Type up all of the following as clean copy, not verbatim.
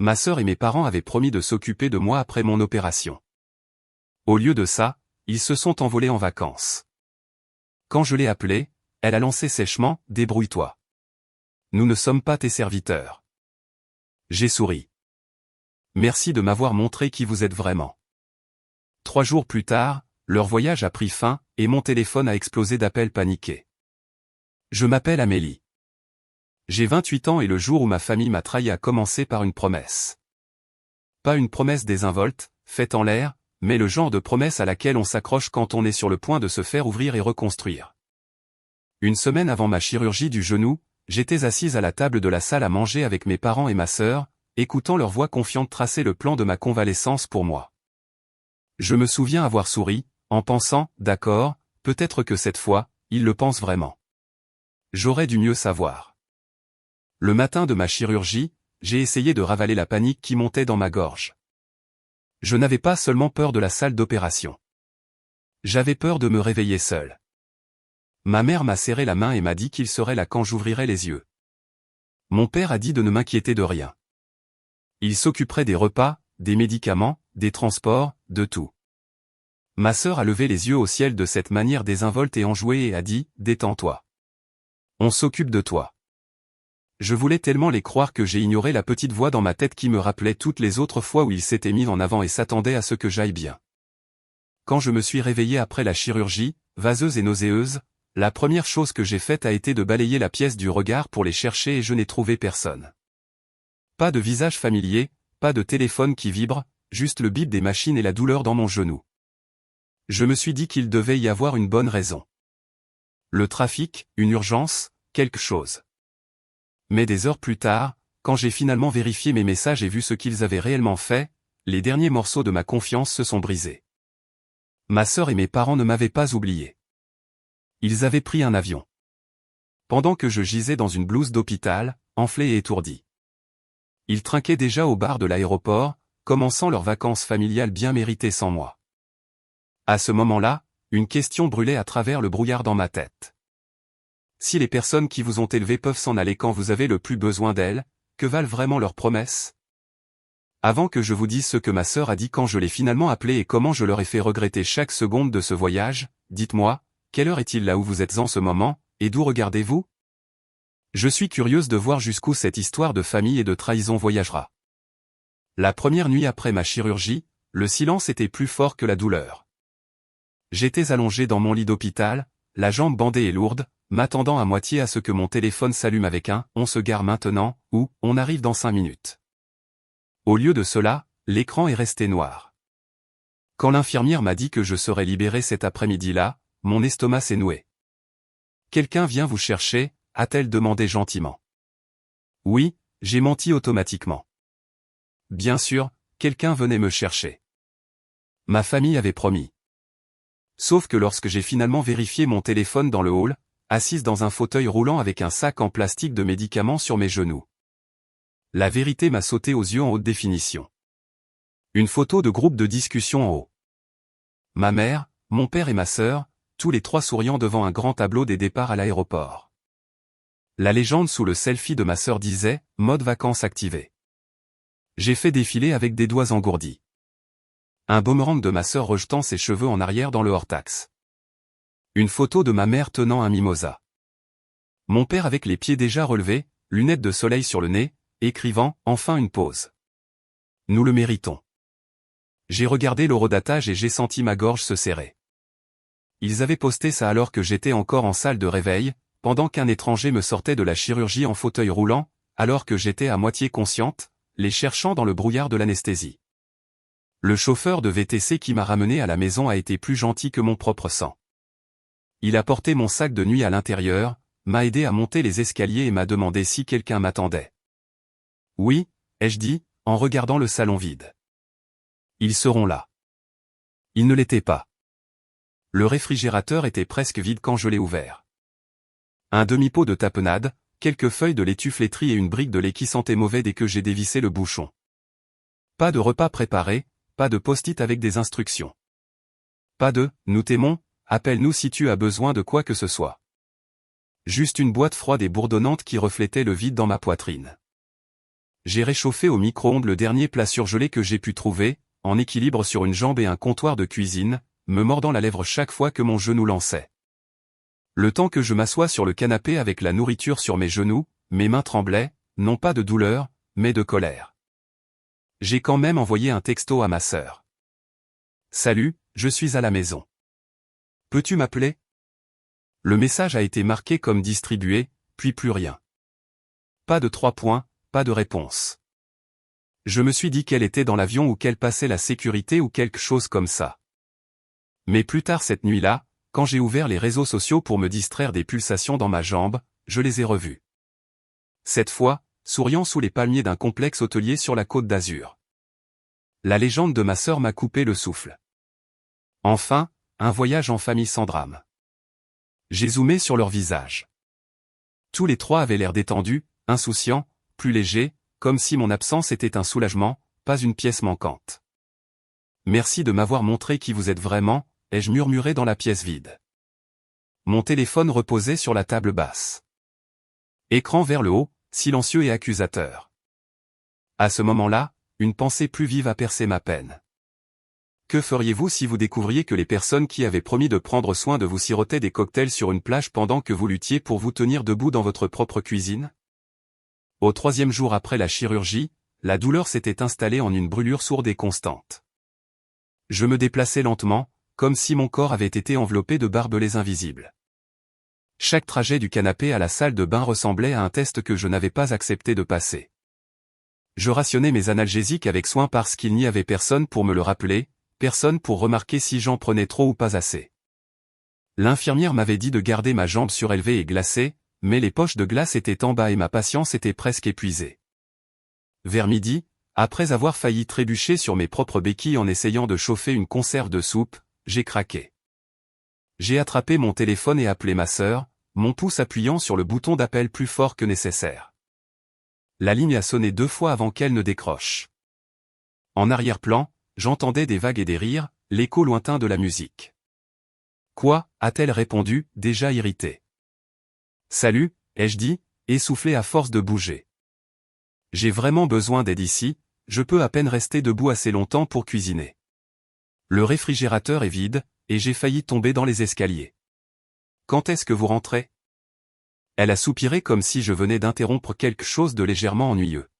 Ma sœur et mes parents avaient promis de s'occuper de moi après mon opération. Au lieu de ça, ils se sont envolés en vacances. Quand je l'ai appelée, elle a lancé sèchement « Débrouille-toi. Nous ne sommes pas tes serviteurs. » J'ai souri. Merci de m'avoir montré qui vous êtes vraiment. 3 jours plus tard, leur voyage a pris fin, et mon téléphone a explosé d'appels paniqués. Je m'appelle Amélie. J'ai 28 ans et le jour où ma famille m'a trahi a commencé par une promesse. Pas une promesse désinvolte, faite en l'air, mais le genre de promesse à laquelle on s'accroche quand on est sur le point de se faire ouvrir et reconstruire. Une semaine avant ma chirurgie du genou, j'étais assise à la table de la salle à manger avec mes parents et ma sœur, écoutant leur voix confiante tracer le plan de ma convalescence pour moi. Je me souviens avoir souri, en pensant, d'accord, peut-être que cette fois, ils le pensent vraiment. J'aurais dû mieux savoir. Le matin de ma chirurgie, j'ai essayé de ravaler la panique qui montait dans ma gorge. Je n'avais pas seulement peur de la salle d'opération. J'avais peur de me réveiller seul. Ma mère m'a serré la main et m'a dit qu'il serait là quand j'ouvrirais les yeux. Mon père a dit de ne m'inquiéter de rien. Il s'occuperait des repas, des médicaments, des transports, de tout. Ma sœur a levé les yeux au ciel de cette manière désinvolte et enjouée et a dit « Détends-toi. On s'occupe de toi. » Je voulais tellement les croire que j'ai ignoré la petite voix dans ma tête qui me rappelait toutes les autres fois où il s'était mis en avant et s'attendait à ce que j'aille bien. Quand je me suis réveillé après la chirurgie, vaseuse et nauséeuse, la première chose que j'ai faite a été de balayer la pièce du regard pour les chercher et je n'ai trouvé personne. Pas de visage familier, pas de téléphone qui vibre, juste le bip des machines et la douleur dans mon genou. Je me suis dit qu'il devait y avoir une bonne raison. Le trafic, une urgence, quelque chose. Mais des heures plus tard, quand j'ai finalement vérifié mes messages et vu ce qu'ils avaient réellement fait, les derniers morceaux de ma confiance se sont brisés. Ma sœur et mes parents ne m'avaient pas oublié. Ils avaient pris un avion. Pendant que je gisais dans une blouse d'hôpital, enflé et étourdi. Ils trinquaient déjà au bar de l'aéroport, commençant leurs vacances familiales bien méritées sans moi. À ce moment-là, une question brûlait à travers le brouillard dans ma tête. Si les personnes qui vous ont élevé peuvent s'en aller quand vous avez le plus besoin d'elles, que valent vraiment leurs promesses? Avant que je vous dise ce que ma sœur a dit quand je l'ai finalement appelée et comment je leur ai fait regretter chaque seconde de ce voyage, dites-moi, quelle heure est-il là où vous êtes en ce moment, et d'où regardez-vous? Je suis curieuse de voir jusqu'où cette histoire de famille et de trahison voyagera. La première nuit après ma chirurgie, le silence était plus fort que la douleur. J'étais allongé dans mon lit d'hôpital, la jambe bandée et lourde, m'attendant à moitié à ce que mon téléphone s'allume avec un « on se gare maintenant » ou « on arrive dans 5 minutes ». Au lieu de cela, l'écran est resté noir. Quand l'infirmière m'a dit que je serais libéré cet après-midi-là, mon estomac s'est noué. « Quelqu'un vient vous chercher ?» a-t-elle demandé gentiment. Oui, j'ai menti automatiquement. Bien sûr, quelqu'un venait me chercher. Ma famille avait promis. Sauf que lorsque j'ai finalement vérifié mon téléphone dans le hall, assise dans un fauteuil roulant avec un sac en plastique de médicaments sur mes genoux. La vérité m'a sauté aux yeux en haute définition. Une photo de groupe de discussion en haut. Ma mère, mon père et ma sœur, tous les 3 souriant devant un grand tableau des départs à l'aéroport. La légende sous le selfie de ma sœur disait « Mode vacances activé ». J'ai fait défiler avec des doigts engourdis. Un boomerang de ma sœur rejetant ses cheveux en arrière dans le hors-taxe. Une photo de ma mère tenant un mimosa. Mon père avec les pieds déjà relevés, lunettes de soleil sur le nez, écrivant « Enfin une pause. Nous le méritons ». J'ai regardé l'horodatage et j'ai senti ma gorge se serrer. Ils avaient posté ça alors que j'étais encore en salle de réveil, pendant qu'un étranger me sortait de la chirurgie en fauteuil roulant, alors que j'étais à moitié consciente, les cherchant dans le brouillard de l'anesthésie. Le chauffeur de VTC qui m'a ramené à la maison a été plus gentil que mon propre sang. Il a porté mon sac de nuit à l'intérieur, m'a aidé à monter les escaliers et m'a demandé si quelqu'un m'attendait. Oui, ai-je dit, en regardant le salon vide. Ils seront là. Ils ne l'étaient pas. Le réfrigérateur était presque vide quand je l'ai ouvert. Un demi-pot de tapenade, quelques feuilles de laitue flétrie et une brique de lait qui sentait mauvais dès que j'ai dévissé le bouchon. Pas de repas préparé, pas de post-it avec des instructions. Pas de « nous t'aimons, appelle-nous si tu as besoin de quoi que ce soit ». Juste une boîte froide et bourdonnante qui reflétait le vide dans ma poitrine. J'ai réchauffé au micro-ondes le dernier plat surgelé que j'ai pu trouver, en équilibre sur une jambe et un comptoir de cuisine, me mordant la lèvre chaque fois que mon genou lançait. Le temps que je m'assois sur le canapé avec la nourriture sur mes genoux, mes mains tremblaient, non pas de douleur, mais de colère. J'ai quand même envoyé un texto à ma sœur. Salut, je suis à la maison. Peux-tu m'appeler? Le message a été marqué comme distribué, puis plus rien. Pas de 3 points, pas de réponse. Je me suis dit qu'elle était dans l'avion ou qu'elle passait la sécurité ou quelque chose comme ça. Mais plus tard cette nuit-là, quand j'ai ouvert les réseaux sociaux pour me distraire des pulsations dans ma jambe, je les ai revus. Cette fois, souriant sous les palmiers d'un complexe hôtelier sur la Côte d'Azur. La légende de ma sœur m'a coupé le souffle. Enfin, un voyage en famille sans drame. J'ai zoomé sur leur visage. Tous les trois avaient l'air détendus, insouciants, plus légers, comme si mon absence était un soulagement, pas une pièce manquante. Merci de m'avoir montré qui vous êtes vraiment, ai-je murmuré dans la pièce vide. Mon téléphone reposait sur la table basse. Écran vers le haut, silencieux et accusateur. À ce moment-là, une pensée plus vive a percé ma peine. Que feriez-vous si vous découvriez que les personnes qui avaient promis de prendre soin de vous sirotaient des cocktails sur une plage pendant que vous luttiez pour vous tenir debout dans votre propre cuisine? Au 3e jour après la chirurgie, la douleur s'était installée en une brûlure sourde et constante. Je me déplaçais lentement, comme si mon corps avait été enveloppé de barbelés invisibles. Chaque trajet du canapé à la salle de bain ressemblait à un test que je n'avais pas accepté de passer. Je rationnais mes analgésiques avec soin parce qu'il n'y avait personne pour me le rappeler, personne pour remarquer si j'en prenais trop ou pas assez. L'infirmière m'avait dit de garder ma jambe surélevée et glacée, mais les poches de glace étaient en bas et ma patience était presque épuisée. Vers midi, après avoir failli trébucher sur mes propres béquilles en essayant de chauffer une conserve de soupe, j'ai craqué. J'ai attrapé mon téléphone et appelé ma sœur, mon pouce appuyant sur le bouton d'appel plus fort que nécessaire. La ligne a sonné 2 fois avant qu'elle ne décroche. En arrière-plan, j'entendais des vagues et des rires, l'écho lointain de la musique. Quoi, a-t-elle répondu, déjà irritée. Salut, ai-je dit, essoufflé à force de bouger. J'ai vraiment besoin d'aide ici, je peux à peine rester debout assez longtemps pour cuisiner. Le réfrigérateur est vide, et j'ai failli tomber dans les escaliers. Quand est-ce que vous rentrez? Elle a soupiré comme si je venais d'interrompre quelque chose de légèrement ennuyeux.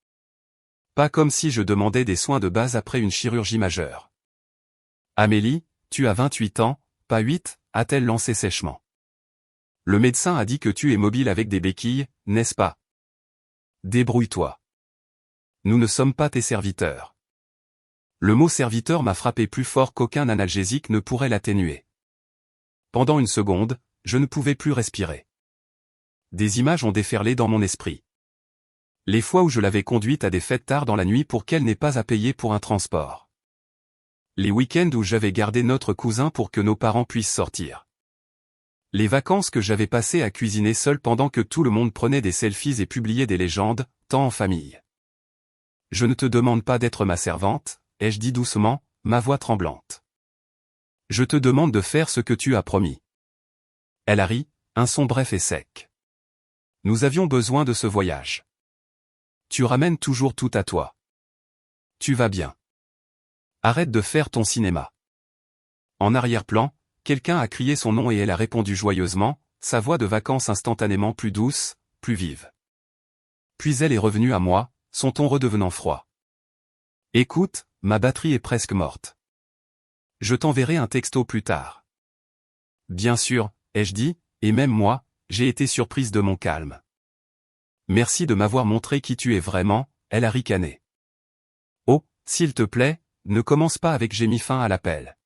Pas comme si je demandais des soins de base après une chirurgie majeure. Amélie, tu as 28 ans, pas 8, a-t-elle lancé sèchement. Le médecin a dit que tu es mobile avec des béquilles, n'est-ce pas? Débrouille-toi. Nous ne sommes pas tes serviteurs. Le mot serviteur m'a frappé plus fort qu'aucun analgésique ne pourrait l'atténuer. Pendant une seconde, je ne pouvais plus respirer. Des images ont déferlé dans mon esprit. Les fois où je l'avais conduite à des fêtes tard dans la nuit pour qu'elle n'ait pas à payer pour un transport. Les week-ends où j'avais gardé notre cousin pour que nos parents puissent sortir. Les vacances que j'avais passées à cuisiner seul pendant que tout le monde prenait des selfies et publiait des légendes, tant en famille. Je ne te demande pas d'être ma servante, ai-je dit doucement, ma voix tremblante. Je te demande de faire ce que tu as promis. Elle a ri, un son bref et sec. Nous avions besoin de ce voyage. Tu ramènes toujours tout à toi. Tu vas bien. Arrête de faire ton cinéma. En arrière-plan, quelqu'un a crié son nom et elle a répondu joyeusement, sa voix de vacances instantanément plus douce, plus vive. Puis elle est revenue à moi, son ton redevenant froid. Écoute, ma batterie est presque morte. Je t'enverrai un texto plus tard. Bien sûr, ai-je dit, et même moi, j'ai été surprise de mon calme. Merci de m'avoir montré qui tu es vraiment, elle a ricané. Oh, s'il te plaît, ne commence pas avec j'ai mis fin à l'appel.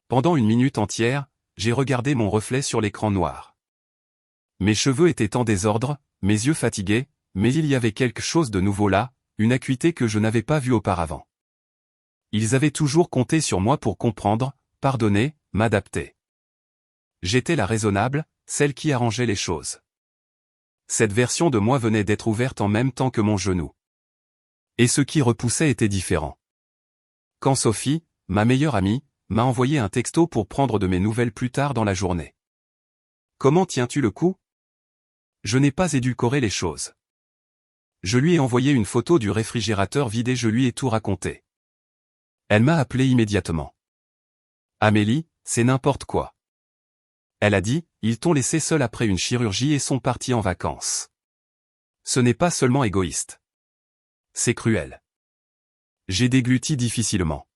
Pendant une minute entière, j'ai regardé mon reflet sur l'écran noir. Mes cheveux étaient en désordre, mes yeux fatigués, mais il y avait quelque chose de nouveau là, une acuité que je n'avais pas vue auparavant. Ils avaient toujours compté sur moi pour comprendre, pardonner, m'adapter. J'étais la raisonnable, celle qui arrangeait les choses. Cette version de moi venait d'être ouverte en même temps que mon genou. Et ce qui repoussait était différent. Quand Sophie, ma meilleure amie, m'a envoyé un texto pour prendre de mes nouvelles plus tard dans la journée. Comment tiens-tu le coup? Je n'ai pas édulcoré les choses. Je lui ai envoyé une photo du réfrigérateur vide et je lui ai tout raconté. Elle m'a appelé immédiatement. Amélie, c'est n'importe quoi. Elle a dit, ils t'ont laissé seul après une chirurgie et sont partis en vacances. Ce n'est pas seulement égoïste. C'est cruel. J'ai dégluti difficilement.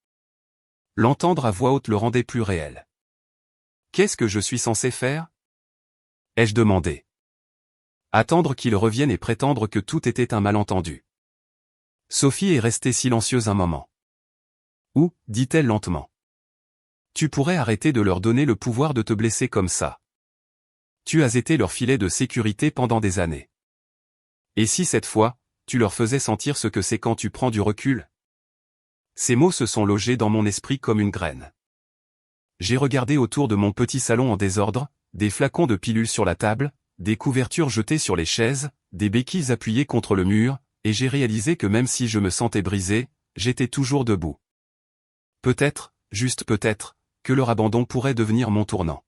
L'entendre à voix haute le rendait plus réel. Qu'est-ce que je suis censé faire? Ai-je demandé. Attendre qu'il revienne et prétendre que tout était un malentendu. Sophie est restée silencieuse un moment. Ou, dit-elle lentement. Tu pourrais arrêter de leur donner le pouvoir de te blesser comme ça. Tu as été leur filet de sécurité pendant des années. Et si cette fois, tu leur faisais sentir ce que c'est quand tu prends du recul? Ces mots se sont logés dans mon esprit comme une graine. J'ai regardé autour de mon petit salon en désordre, des flacons de pilules sur la table, des couvertures jetées sur les chaises, des béquilles appuyées contre le mur, et j'ai réalisé que même si je me sentais brisé, j'étais toujours debout. Peut-être, juste peut-être, que leur abandon pourrait devenir mon tournant.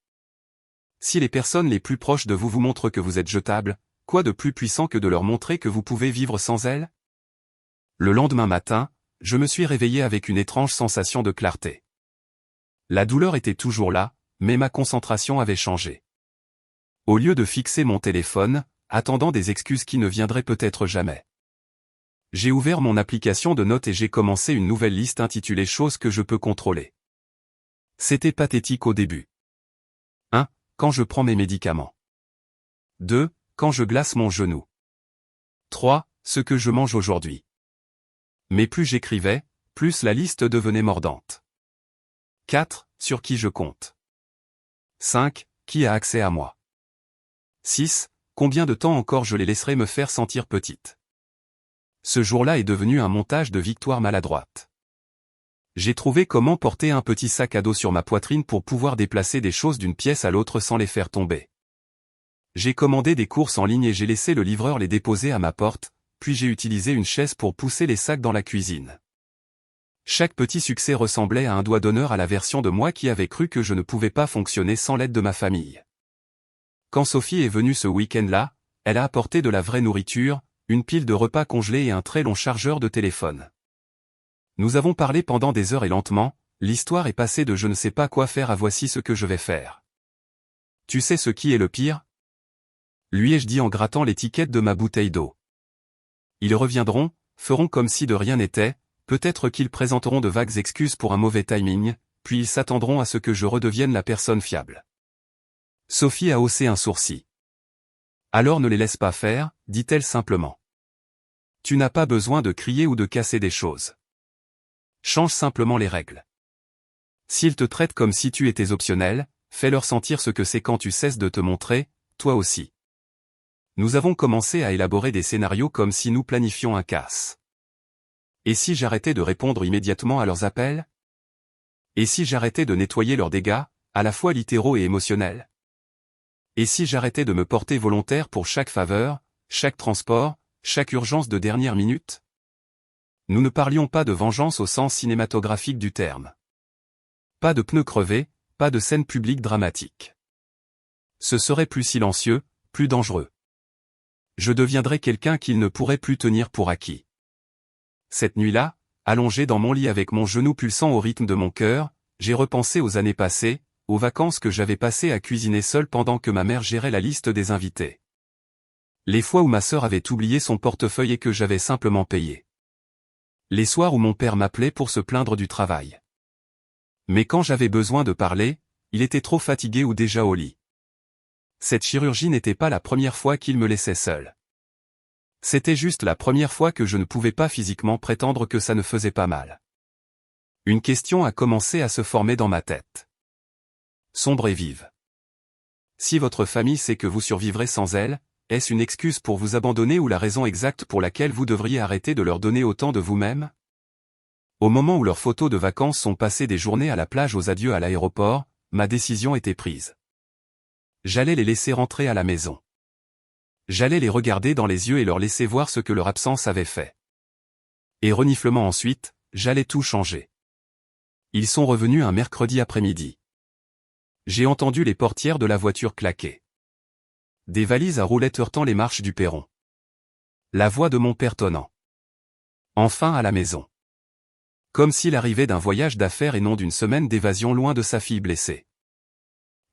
Si les personnes les plus proches de vous vous montrent que vous êtes jetable, quoi de plus puissant que de leur montrer que vous pouvez vivre sans elles? Le lendemain matin, je me suis réveillé avec une étrange sensation de clarté. La douleur était toujours là, mais ma concentration avait changé. Au lieu de fixer mon téléphone, attendant des excuses qui ne viendraient peut-être jamais. J'ai ouvert mon application de notes et j'ai commencé une nouvelle liste intitulée « Choses que je peux contrôler ». C'était pathétique au début. 1. Quand je prends mes médicaments. 2. Quand je glace mon genou. 3. Ce que je mange aujourd'hui. Mais plus j'écrivais, plus la liste devenait mordante. 4. Sur qui je compte. 5. Qui a accès à moi. 6. Combien de temps encore je les laisserai me faire sentir petite. Ce jour-là est devenu un montage de victoires maladroites. J'ai trouvé comment porter un petit sac à dos sur ma poitrine pour pouvoir déplacer des choses d'une pièce à l'autre sans les faire tomber. J'ai commandé des courses en ligne et j'ai laissé le livreur les déposer à ma porte, puis j'ai utilisé une chaise pour pousser les sacs dans la cuisine. Chaque petit succès ressemblait à un doigt d'honneur à la version de moi qui avait cru que je ne pouvais pas fonctionner sans l'aide de ma famille. Quand Sophie est venue ce week-end-là, elle a apporté de la vraie nourriture, une pile de repas congelés et un très long chargeur de téléphone. Nous avons parlé pendant des heures et lentement, l'histoire est passée de je ne sais pas quoi faire à voici ce que je vais faire. Tu sais ce qui est le pire? Lui ai-je dit en grattant l'étiquette de ma bouteille d'eau. Ils reviendront, feront comme si de rien n'était, peut-être qu'ils présenteront de vagues excuses pour un mauvais timing, puis ils s'attendront à ce que je redevienne la personne fiable. Sophie a haussé un sourcil. Alors ne les laisse pas faire, dit-elle simplement. Tu n'as pas besoin de crier ou de casser des choses. Change simplement les règles. S'ils te traitent comme si tu étais optionnel, fais-leur sentir ce que c'est quand tu cesses de te montrer, toi aussi. Nous avons commencé à élaborer des scénarios comme si nous planifions un casse. Et si j'arrêtais de répondre immédiatement à leurs appels? Et si j'arrêtais de nettoyer leurs dégâts, à la fois littéraux et émotionnels? Et si j'arrêtais de me porter volontaire pour chaque faveur, chaque transport, chaque urgence de dernière minute? Nous ne parlions pas de vengeance au sens cinématographique du terme. Pas de pneus crevés, pas de scène publique dramatique. Ce serait plus silencieux, plus dangereux. Je deviendrais quelqu'un qu'ils ne pourraient plus tenir pour acquis. Cette nuit-là, allongé dans mon lit avec mon genou pulsant au rythme de mon cœur, j'ai repensé aux années passées, aux vacances que j'avais passées à cuisiner seul pendant que ma mère gérait la liste des invités. Les fois où ma sœur avait oublié son portefeuille et que j'avais simplement payé. Les soirs où mon père m'appelait pour se plaindre du travail. Mais quand j'avais besoin de parler, il était trop fatigué ou déjà au lit. Cette chirurgie n'était pas la première fois qu'il me laissait seul. C'était juste la première fois que je ne pouvais pas physiquement prétendre que ça ne faisait pas mal. Une question a commencé à se former dans ma tête. Sombre et vive. Si votre famille sait que vous survivrez sans elle, est-ce une excuse pour vous abandonner ou la raison exacte pour laquelle vous devriez arrêter de leur donner autant de vous-même? Au moment où leurs photos de vacances sont passées des journées à la plage aux adieux à l'aéroport, ma décision était prise. J'allais les laisser rentrer à la maison. J'allais les regarder dans les yeux et leur laisser voir ce que leur absence avait fait. Et reniflement ensuite, j'allais tout changer. Ils sont revenus un mercredi après-midi. J'ai entendu les portières de la voiture claquer. Des valises à roulettes heurtant les marches du perron. La voix de mon père tonnant. Enfin à la maison. Comme s'il arrivait d'un voyage d'affaires et non d'une semaine d'évasion loin de sa fille blessée.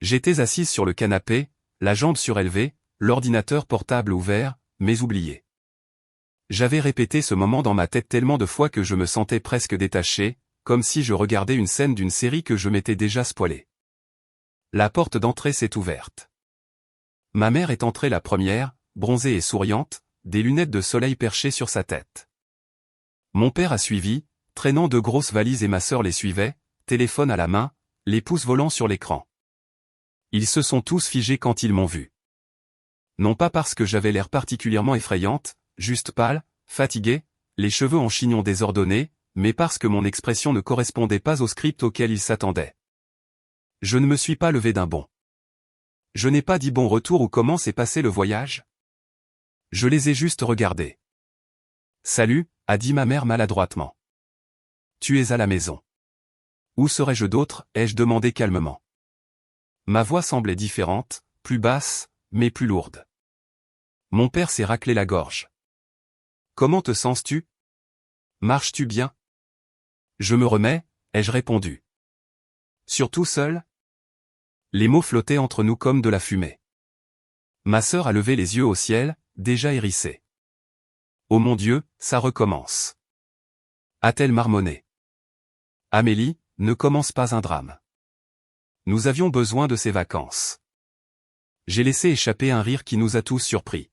J'étais assise sur le canapé, la jambe surélevée, l'ordinateur portable ouvert, mais oublié. J'avais répété ce moment dans ma tête tellement de fois que je me sentais presque détaché, comme si je regardais une scène d'une série que je m'étais déjà spoilée. La porte d'entrée s'est ouverte. Ma mère est entrée la première, bronzée et souriante, des lunettes de soleil perchées sur sa tête. Mon père a suivi, traînant de grosses valises et ma sœur les suivait, téléphone à la main, les pouces volants sur l'écran. Ils se sont tous figés quand ils m'ont vu. Non pas parce que j'avais l'air particulièrement effrayante, juste pâle, fatiguée, les cheveux en chignon désordonnés, mais parce que mon expression ne correspondait pas au script auquel ils s'attendaient. Je ne me suis pas levé d'un bond. Je n'ai pas dit bon retour ou comment s'est passé le voyage. Je les ai juste regardés. Salut, a dit ma mère maladroitement. Tu es à la maison. Où serais-je d'autre, ai-je demandé calmement. Ma voix semblait différente, plus basse, mais plus lourde. Mon père s'est raclé la gorge. Comment te sens-tu? Marches-tu bien? Je me remets, ai-je répondu. Surtout seul? Les mots flottaient entre nous comme de la fumée. Ma sœur a levé les yeux au ciel, déjà hérissée. Oh mon Dieu, ça recommence. A-t-elle marmonné. Amélie, ne commence pas un drame. Nous avions besoin de ces vacances. J'ai laissé échapper un rire qui nous a tous surpris.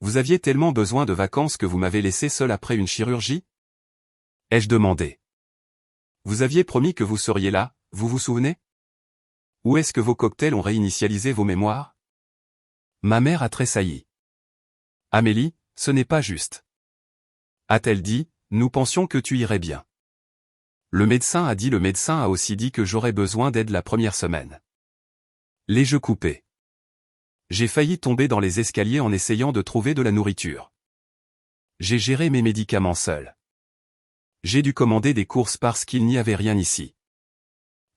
Vous aviez tellement besoin de vacances que vous m'avez laissé seul après une chirurgie? Ai-je demandé. Vous aviez promis que vous seriez là, vous vous souvenez? Où est-ce que vos cocktails ont réinitialisé vos mémoires? Ma mère a tressailli. Amélie, ce n'est pas juste. A-t-elle dit, nous pensions que tu irais bien. Le médecin a aussi dit que j'aurais besoin d'aide la première semaine. Les jeux coupés. J'ai failli tomber dans les escaliers en essayant de trouver de la nourriture. J'ai géré mes médicaments seul. J'ai dû commander des courses parce qu'il n'y avait rien ici.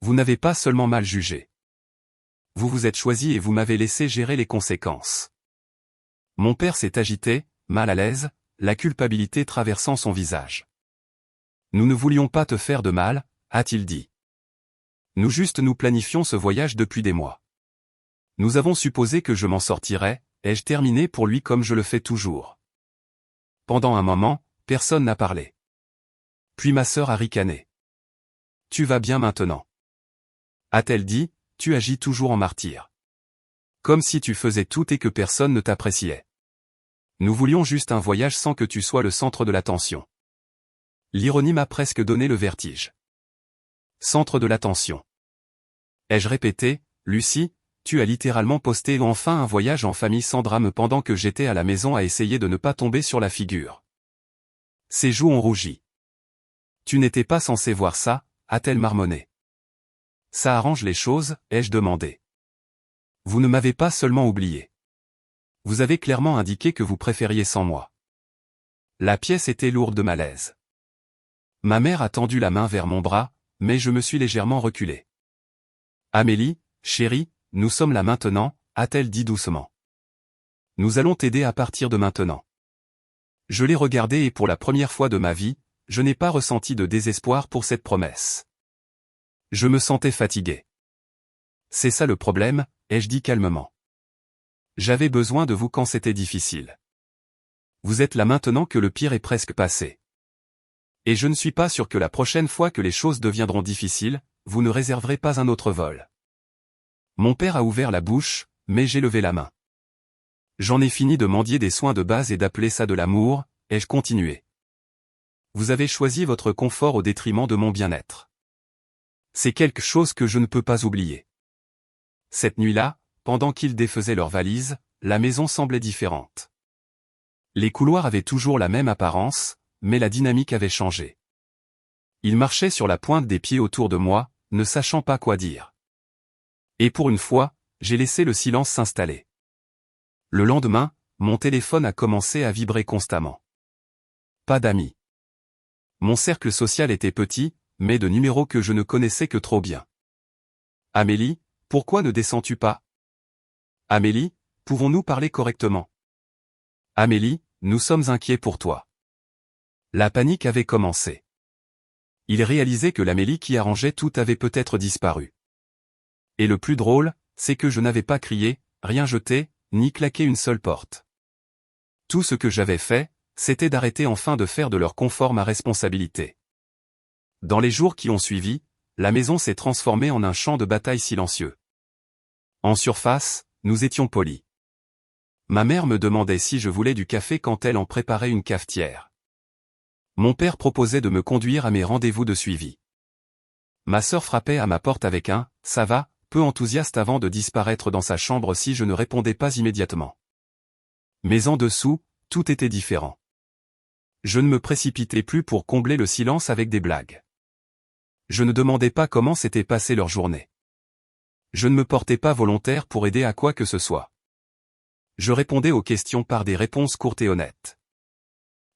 Vous n'avez pas seulement mal jugé. Vous vous êtes choisi et vous m'avez laissé gérer les conséquences. Mon père s'est agité, mal à l'aise, la culpabilité traversant son visage. Nous ne voulions pas te faire de mal, a-t-il dit. Nous planifions ce voyage depuis des mois. Nous avons supposé que je m'en sortirais, ai-je terminé pour lui comme je le fais toujours. Pendant un moment, personne n'a parlé. Puis ma sœur a ricané. Tu vas bien maintenant. A-t-elle dit, tu agis toujours en martyr. Comme si tu faisais tout et que personne ne t'appréciait. Nous voulions juste un voyage sans que tu sois le centre de l'attention. L'ironie m'a presque donné le vertige. Centre de l'attention. Ai-je répété, Lucie, tu as littéralement posté enfin un voyage en famille sans drame pendant que j'étais à la maison à essayer de ne pas tomber sur la figure. Ses joues ont rougi. Tu n'étais pas censé voir ça, a-t-elle marmonné. Ça arrange les choses, ai-je demandé. Vous ne m'avez pas seulement oublié. Vous avez clairement indiqué que vous préfériez sans moi. La pièce était lourde de malaise. Ma mère a tendu la main vers mon bras, mais je me suis légèrement reculé. Amélie, chérie, nous sommes là maintenant, a-t-elle dit doucement. Nous allons t'aider à partir de maintenant. Je l'ai regardée et pour la première fois de ma vie, je n'ai pas ressenti de désespoir pour cette promesse. Je me sentais fatigué. C'est ça le problème, ai-je dit calmement. J'avais besoin de vous quand c'était difficile. Vous êtes là maintenant que le pire est presque passé. Et je ne suis pas sûr que la prochaine fois que les choses deviendront difficiles, vous ne réserverez pas un autre vol. Mon père a ouvert la bouche, mais j'ai levé la main. J'en ai fini de mendier des soins de base et d'appeler ça de l'amour, ai-je continué. Vous avez choisi votre confort au détriment de mon bien-être. C'est quelque chose que je ne peux pas oublier. Cette nuit-là, pendant qu'ils défaisaient leurs valises, la maison semblait différente. Les couloirs avaient toujours la même apparence, mais la dynamique avait changé. Ils marchaient sur la pointe des pieds autour de moi, ne sachant pas quoi dire. Et pour une fois, j'ai laissé le silence s'installer. Le lendemain, mon téléphone a commencé à vibrer constamment. Pas d'amis. Mon cercle social était petit, mais de numéros que je ne connaissais que trop bien. Amélie, pourquoi ne descends-tu pas? Amélie, pouvons-nous parler correctement? Amélie, nous sommes inquiets pour toi. La panique avait commencé. Il réalisait que l'Amélie qui arrangeait tout avait peut-être disparu. Et le plus drôle, c'est que je n'avais pas crié, rien jeté, ni claqué une seule porte. Tout ce que j'avais fait, c'était d'arrêter enfin de faire de leur confort ma responsabilité. Dans les jours qui ont suivi, la maison s'est transformée en un champ de bataille silencieux. En surface, nous étions polis. Ma mère me demandait si je voulais du café quand elle en préparait une cafetière. Mon père proposait de me conduire à mes rendez-vous de suivi. Ma sœur frappait à ma porte avec un « ça va », peu enthousiaste avant de disparaître dans sa chambre si je ne répondais pas immédiatement. Mais en dessous, tout était différent. Je ne me précipitais plus pour combler le silence avec des blagues. Je ne demandais pas comment s'était passée leur journée. Je ne me portais pas volontaire pour aider à quoi que ce soit. Je répondais aux questions par des réponses courtes et honnêtes.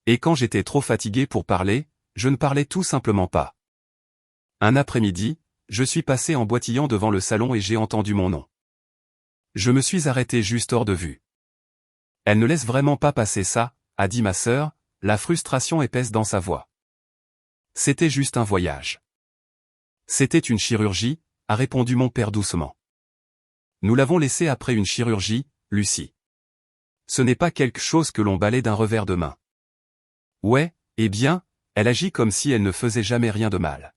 Et quand j'étais trop fatigué pour parler, je ne parlais tout simplement pas. Un après-midi, je suis passé en boitillant devant le salon et j'ai entendu mon nom. Je me suis arrêté juste hors de vue. Elle ne laisse vraiment pas passer ça, a dit ma sœur, la frustration épaisse dans sa voix. C'était juste un voyage. C'était une chirurgie, a répondu mon père doucement. Nous l'avons laissée après une chirurgie, Lucie. Ce n'est pas quelque chose que l'on balaie d'un revers de main. Ouais, eh bien, elle agit comme si elle ne faisait jamais rien de mal.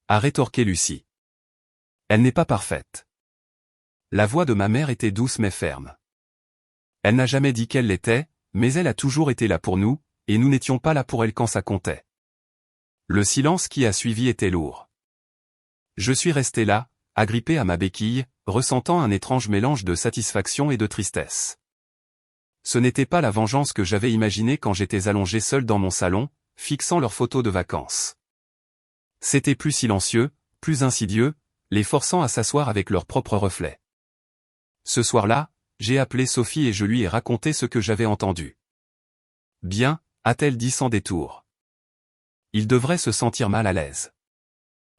A rétorqué Lucie. Elle n'est pas parfaite. La voix de ma mère était douce mais ferme. Elle n'a jamais dit qu'elle l'était, mais elle a toujours été là pour nous, et nous n'étions pas là pour elle quand ça comptait. Le silence qui a suivi était lourd. Je suis resté là, agrippé à ma béquille, ressentant un étrange mélange de satisfaction et de tristesse. Ce n'était pas la vengeance que j'avais imaginée quand j'étais allongé seul dans mon salon, fixant leurs photos de vacances. C'était plus silencieux, plus insidieux, les forçant à s'asseoir avec leurs propres reflets. Ce soir-là, j'ai appelé Sophie et je lui ai raconté ce que j'avais entendu. Bien, a-t-elle dit sans détour. Il devrait se sentir mal à l'aise.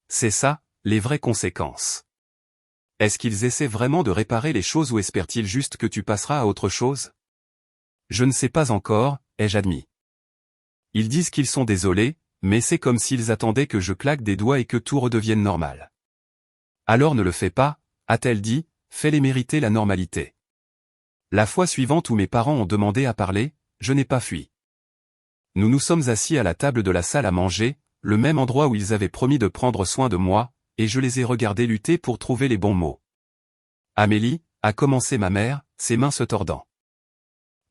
C'est ça, les vraies conséquences. Est-ce qu'ils essaient vraiment de réparer les choses ou espèrent-ils juste que tu passeras à autre chose? Je ne sais pas encore, ai-je admis. Ils disent qu'ils sont désolés, mais c'est comme s'ils attendaient que je claque des doigts et que tout redevienne normal. Alors ne le fais pas, a-t-elle dit, fais-les mériter la normalité. La fois suivante où mes parents ont demandé à parler, je n'ai pas fui. Nous nous sommes assis à la table de la salle à manger, le même endroit où ils avaient promis de prendre soin de moi, et je les ai regardés lutter pour trouver les bons mots. Amélie, a commencé ma mère, ses mains se tordant.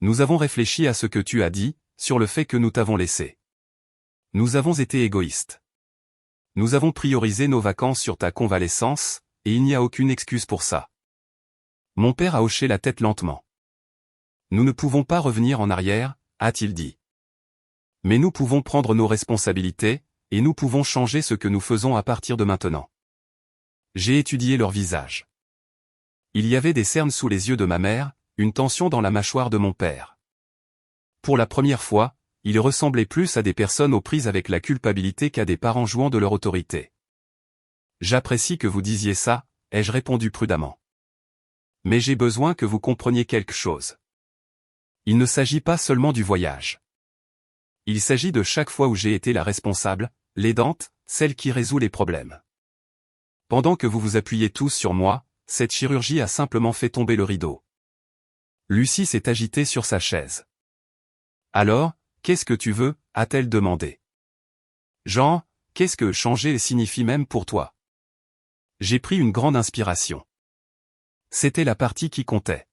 Nous avons réfléchi à ce que tu as dit, sur le fait que nous t'avons laissé. Nous avons été égoïstes. Nous avons priorisé nos vacances sur ta convalescence, et il n'y a aucune excuse pour ça. Mon père a hoché la tête lentement. Nous ne pouvons pas revenir en arrière, a-t-il dit. Mais nous pouvons prendre nos responsabilités, et nous pouvons changer ce que nous faisons à partir de maintenant. J'ai étudié leur visage. Il y avait des cernes sous les yeux de ma mère, une tension dans la mâchoire de mon père. Pour la première fois, ils ressemblaient plus à des personnes aux prises avec la culpabilité qu'à des parents jouant de leur autorité. J'apprécie que vous disiez ça, ai-je répondu prudemment. Mais j'ai besoin que vous compreniez quelque chose. Il ne s'agit pas seulement du voyage. Il s'agit de chaque fois où j'ai été la responsable, l'aidante, celle qui résout les problèmes. Pendant que vous vous appuyez tous sur moi, cette chirurgie a simplement fait tomber le rideau. Lucie s'est agitée sur sa chaise. Alors, qu'est-ce que tu veux, a-t-elle demandé. Jean, qu'est-ce que changer signifie même pour toi? J'ai pris une grande inspiration. C'était la partie qui comptait.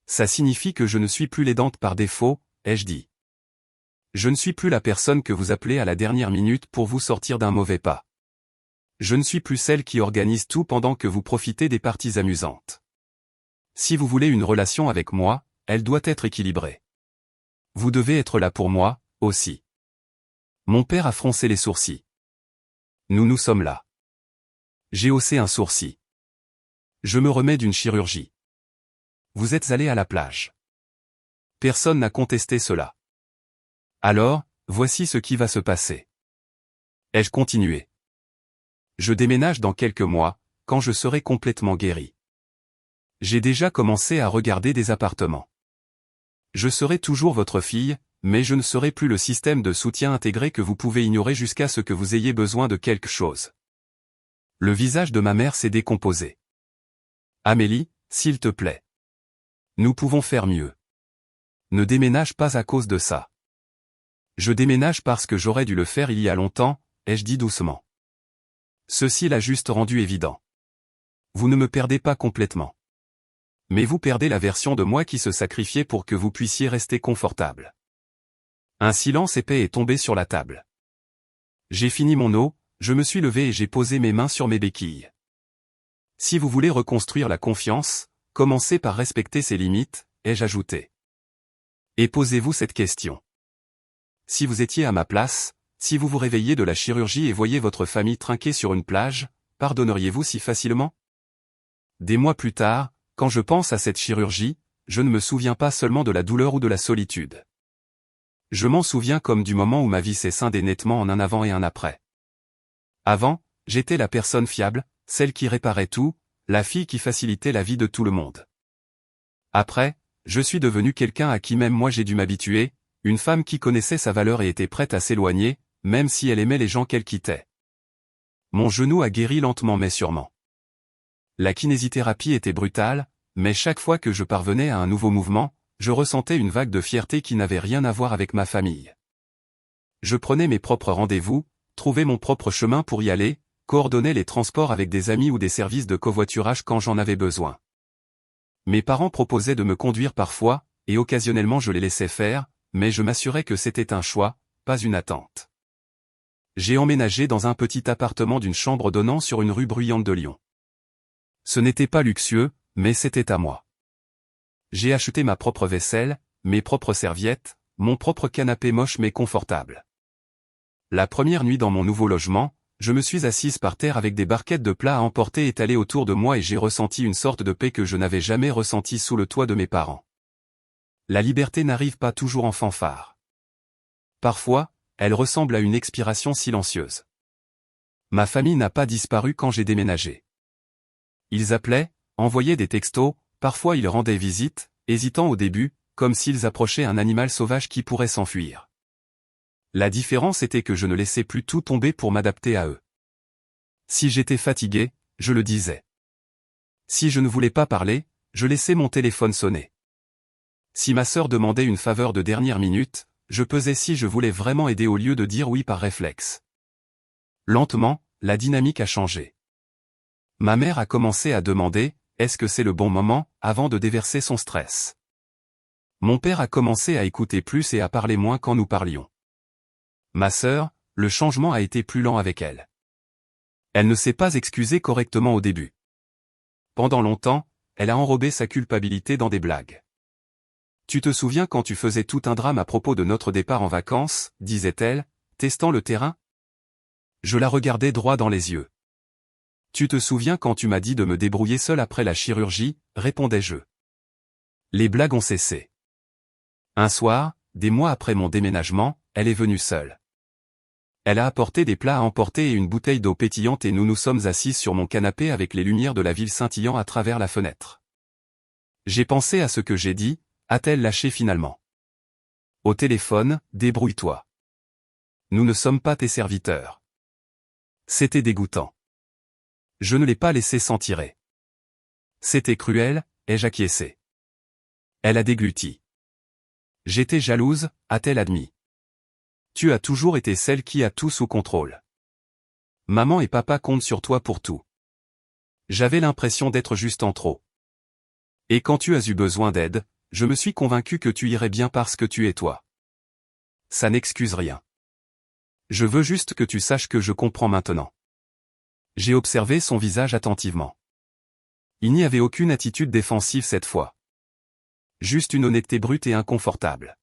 Ça signifie que je ne suis plus l'aidante par défaut, ai-je dit. Je ne suis plus la personne que vous appelez à la dernière minute pour vous sortir d'un mauvais pas. Je ne suis plus celle qui organise tout pendant que vous profitez des parties amusantes. Si vous voulez une relation avec moi, elle doit être équilibrée. Vous devez être là pour moi, aussi. Mon père a froncé les sourcils. Nous sommes là. J'ai haussé un sourcil. Je me remets d'une chirurgie. Vous êtes allé à la plage. Personne n'a contesté cela. Alors, voici ce qui va se passer. Ai-je continué? Je déménage dans quelques mois, quand je serai complètement guéri. J'ai déjà commencé à regarder des appartements. Je serai toujours votre fille, mais je ne serai plus le système de soutien intégré que vous pouvez ignorer jusqu'à ce que vous ayez besoin de quelque chose. Le visage de ma mère s'est décomposé. Amélie, s'il te plaît. Nous pouvons faire mieux. Ne déménage pas à cause de ça. Je déménage parce que j'aurais dû le faire il y a longtemps, ai-je dit doucement. Ceci l'a juste rendu évident. Vous ne me perdez pas complètement. Mais vous perdez la version de moi qui se sacrifiait pour que vous puissiez rester confortable. Un silence épais est tombé sur la table. J'ai fini mon eau, je me suis levé et j'ai posé mes mains sur mes béquilles. Si vous voulez reconstruire la confiance, commencez par respecter ses limites, ai-je ajouté. Et posez-vous cette question. Si vous étiez à ma place, si vous vous réveillez de la chirurgie et voyez votre famille trinquer sur une plage, pardonneriez-vous si facilement? Des mois plus tard, quand je pense à cette chirurgie, je ne me souviens pas seulement de la douleur ou de la solitude. Je m'en souviens comme du moment où ma vie s'est scindée nettement en un avant et un après. Avant, j'étais la personne fiable, celle qui réparait tout, la fille qui facilitait la vie de tout le monde. Après, je suis devenu quelqu'un à qui même moi j'ai dû m'habituer, une femme qui connaissait sa valeur et était prête à s'éloigner, même si elle aimait les gens qu'elle quittait. Mon genou a guéri lentement mais sûrement. La kinésithérapie était brutale, mais chaque fois que je parvenais à un nouveau mouvement, je ressentais une vague de fierté qui n'avait rien à voir avec ma famille. Je prenais mes propres rendez-vous, trouvais mon propre chemin pour y aller, coordonnais les transports avec des amis ou des services de covoiturage quand j'en avais besoin. Mes parents proposaient de me conduire parfois, et occasionnellement je les laissais faire, mais je m'assurais que c'était un choix, pas une attente. J'ai emménagé dans un petit appartement d'une chambre donnant sur une rue bruyante de Lyon. Ce n'était pas luxueux, mais c'était à moi. J'ai acheté ma propre vaisselle, mes propres serviettes, mon propre canapé moche mais confortable. La première nuit dans mon nouveau logement, je me suis assise par terre avec des barquettes de plats à emporter étalées autour de moi et j'ai ressenti une sorte de paix que je n'avais jamais ressentie sous le toit de mes parents. La liberté n'arrive pas toujours en fanfare. Parfois, elle ressemble à une expiration silencieuse. Ma famille n'a pas disparu quand j'ai déménagé. Ils appelaient, envoyaient des textos, parfois ils rendaient visite, hésitant au début, comme s'ils approchaient un animal sauvage qui pourrait s'enfuir. La différence était que je ne laissais plus tout tomber pour m'adapter à eux. Si j'étais fatigué, je le disais. Si je ne voulais pas parler, je laissais mon téléphone sonner. Si ma sœur demandait une faveur de dernière minute, je pesais si je voulais vraiment aider au lieu de dire oui par réflexe. Lentement, la dynamique a changé. Ma mère a commencé à demander « Est-ce que c'est le bon moment ?» avant de déverser son stress. Mon père a commencé à écouter plus et à parler moins quand nous parlions. Ma sœur, le changement a été plus lent avec elle. Elle ne s'est pas excusée correctement au début. Pendant longtemps, elle a enrobé sa culpabilité dans des blagues. « Tu te souviens quand tu faisais tout un drame à propos de notre départ en vacances ?» disait-elle, testant le terrain. Je la regardais droit dans les yeux. « Tu te souviens quand tu m'as dit de me débrouiller seule après la chirurgie ?» répondais-je. Les blagues ont cessé. Un soir, des mois après mon déménagement, elle est venue seule. Elle a apporté des plats à emporter et une bouteille d'eau pétillante et nous nous sommes assises sur mon canapé avec les lumières de la ville scintillant à travers la fenêtre. J'ai pensé à ce que j'ai dit, a-t-elle lâché finalement. Au téléphone, débrouille-toi. Nous ne sommes pas tes serviteurs. C'était dégoûtant. Je ne l'ai pas laissé s'en tirer. C'était cruel, ai-je acquiescé. Elle a dégluti. J'étais jalouse, a-t-elle admis. Tu as toujours été celle qui a tout sous contrôle. Maman et papa comptent sur toi pour tout. J'avais l'impression d'être juste en trop. Et quand tu as eu besoin d'aide, je me suis convaincu que tu irais bien parce que tu es toi. Ça n'excuse rien. Je veux juste que tu saches que je comprends maintenant. J'ai observé son visage attentivement. Il n'y avait aucune attitude défensive cette fois. Juste une honnêteté brute et inconfortable.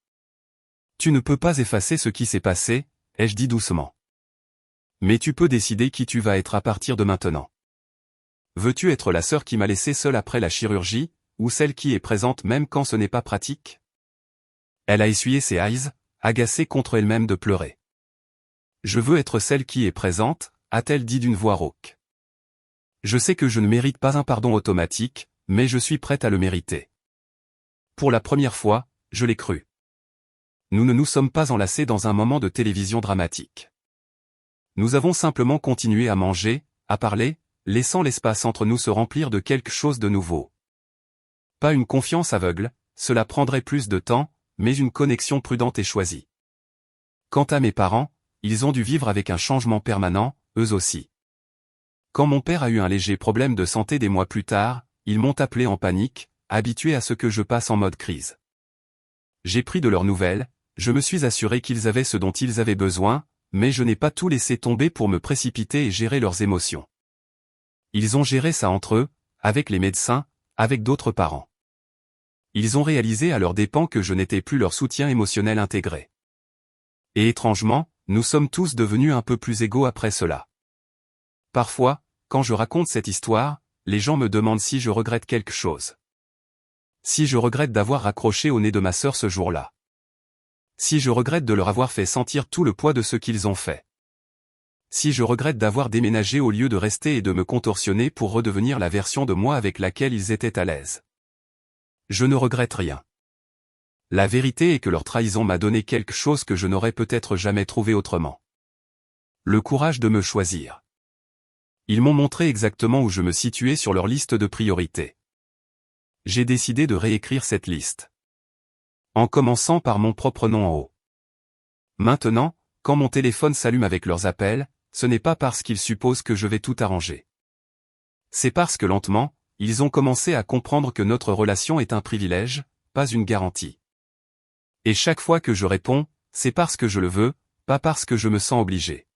Tu ne peux pas effacer ce qui s'est passé, ai-je dit doucement. Mais tu peux décider qui tu vas être à partir de maintenant. Veux-tu être la sœur qui m'a laissé seule après la chirurgie, ou celle qui est présente même quand ce n'est pas pratique? Elle a essuyé ses eyes, agacée contre elle-même de pleurer. Je veux être celle qui est présente, a-t-elle dit d'une voix rauque. Je sais que je ne mérite pas un pardon automatique, mais je suis prête à le mériter. Pour la première fois, je l'ai cru. Nous ne nous sommes pas enlacés dans un moment de télévision dramatique. Nous avons simplement continué à manger, à parler, laissant l'espace entre nous se remplir de quelque chose de nouveau. Pas une confiance aveugle, cela prendrait plus de temps, mais une connexion prudente et choisie. Quant à mes parents, ils ont dû vivre avec un changement permanent, eux aussi. Quand mon père a eu un léger problème de santé des mois plus tard, ils m'ont appelé en panique, habitué à ce que je passe en mode crise. J'ai pris de leurs nouvelles, je me suis assuré qu'ils avaient ce dont ils avaient besoin, mais je n'ai pas tout laissé tomber pour me précipiter et gérer leurs émotions. Ils ont géré ça entre eux, avec les médecins, avec d'autres parents. Ils ont réalisé à leurs dépens que je n'étais plus leur soutien émotionnel intégré. Et étrangement, nous sommes tous devenus un peu plus égaux après cela. Parfois, quand je raconte cette histoire, les gens me demandent si je regrette quelque chose. Si je regrette d'avoir raccroché au nez de ma sœur ce jour-là. Si je regrette de leur avoir fait sentir tout le poids de ce qu'ils ont fait. Si je regrette d'avoir déménagé au lieu de rester et de me contorsionner pour redevenir la version de moi avec laquelle ils étaient à l'aise. Je ne regrette rien. La vérité est que leur trahison m'a donné quelque chose que je n'aurais peut-être jamais trouvé autrement. Le courage de me choisir. Ils m'ont montré exactement où je me situais sur leur liste de priorités. J'ai décidé de réécrire cette liste. En commençant par mon propre nom en haut. Maintenant, quand mon téléphone s'allume avec leurs appels, ce n'est pas parce qu'ils supposent que je vais tout arranger. C'est parce que lentement, ils ont commencé à comprendre que notre relation est un privilège, pas une garantie. Et chaque fois que je réponds, c'est parce que je le veux, pas parce que je me sens obligé.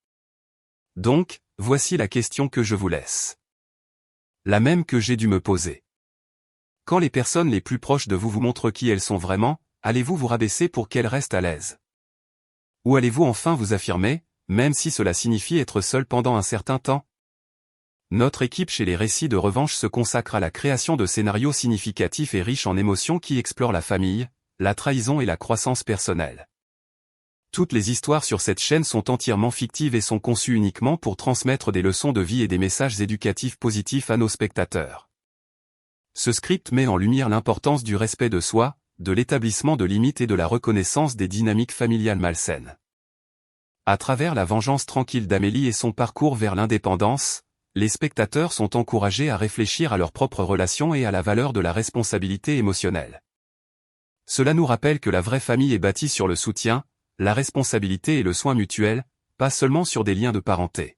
Donc, voici la question que je vous laisse. La même que j'ai dû me poser. Quand les personnes les plus proches de vous vous montrent qui elles sont vraiment, allez-vous vous rabaisser pour qu'elles restent à l'aise? Ou allez-vous enfin vous affirmer, même si cela signifie être seul pendant un certain temps? Notre équipe chez les récits de revanche se consacre à la création de scénarios significatifs et riches en émotions qui explorent la famille, la trahison et la croissance personnelle. Toutes les histoires sur cette chaîne sont entièrement fictives et sont conçues uniquement pour transmettre des leçons de vie et des messages éducatifs positifs à nos spectateurs. Ce script met en lumière l'importance du respect de soi, de l'établissement de limites et de la reconnaissance des dynamiques familiales malsaines. À travers la vengeance tranquille d'Amélie et son parcours vers l'indépendance, les spectateurs sont encouragés à réfléchir à leurs propres relations et à la valeur de la responsabilité émotionnelle. Cela nous rappelle que la vraie famille est bâtie sur le soutien, la responsabilité et le soin mutuel, pas seulement sur des liens de parenté.